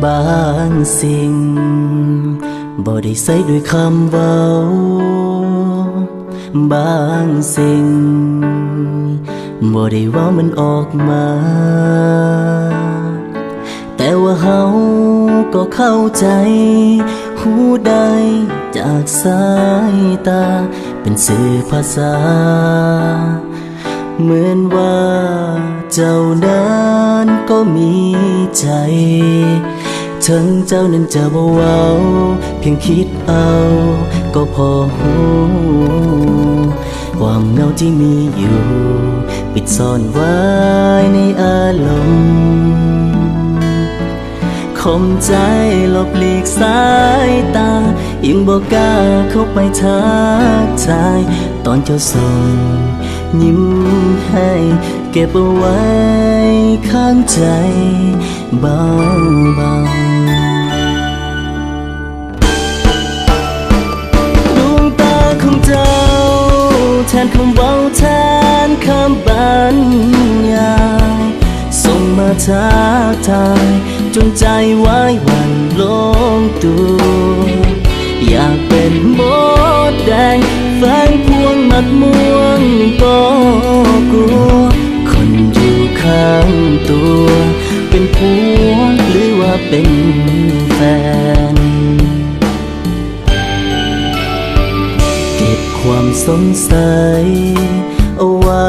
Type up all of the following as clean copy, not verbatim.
บางสิ่งบ่ได้ใส่ด้วยคำเว้าบางสิ่งบ่ได้เว้ามันออกมาแต่ว่าเฮาก็เข้าใจหูได้จากสายตาเป็นสื่อภาษาเหมือนว่าเจ้านั้นก็มีใจถึงเจ้านั้นจะบ่เว้าเพียงคิดเอาก็พอหูความเหงาที่มีอยู่ปิดซ่อนไว้ในอารมณ์ข่มใจหลบหลีกสายตายังบ่กล้าเข้าไปทักทายตอนเจ้าส่งยิ้มให้เก็บเอาไว้ข้างใจเบาดวงตาของเจ้าแทนคำเว้าแทนคำบรรยายส่งมาทักทายจนใจไว้วันลงตัวอยากเป็นมดแดงแฝงพวงมัดม่วงก็กลัวคนอยู่ข้างตัวเป็นผัวหรือว่าเป็นแฟนเก็บความสงสัยเอาไว้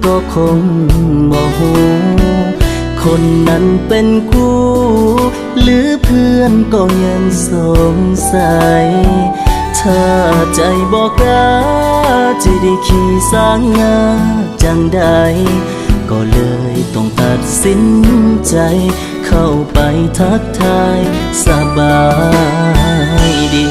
ก็คงบ่ฮู้คนนั้นเป็นกูหรือเพื่อนก็ยังสงสัยถ้าใจบอกกล้าจะได้ขี่สร้างงาจังใดก็เลยต้องตัดสินใจเข้าไปทักทายสบายดี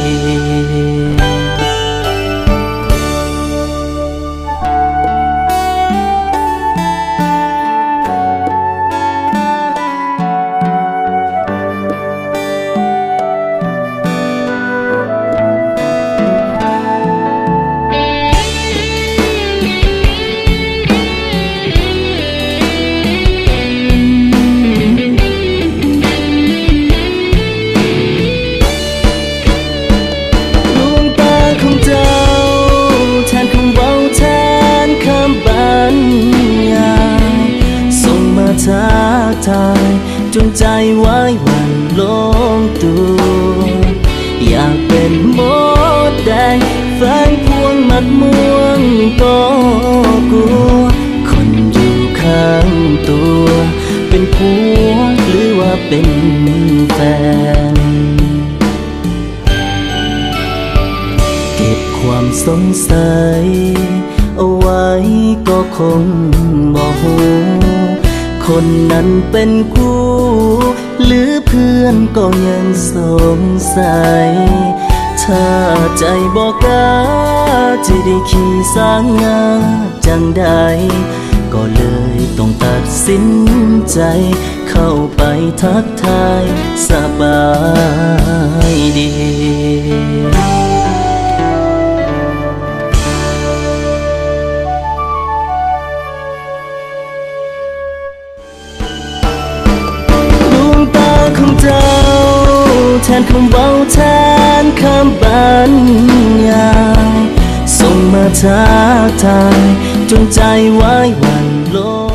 ทักทายจนใจไว้วันลงตัวอยากเป็นมดแดงแฝงพวงมัดม่วงก็กลัวคนอยู่ข้างตัวเป็นผัวหรือว่าเป็นแฟนเก็บความสงสัยเอาไว้ก็คงบ่ฮู้คนนั้นเป็นกูหรือเพื่อนก็ยังสงสัยถ้าใจบอกกล้าจะได้ขี่สร้างงาจังใดก็เลยต้องตัดสินใจเข้าไปทักทายสบายดีของเจ้าแทนคำเว้าแทนคำบรรยายส่งมาทักทายจนใจไว้วันลง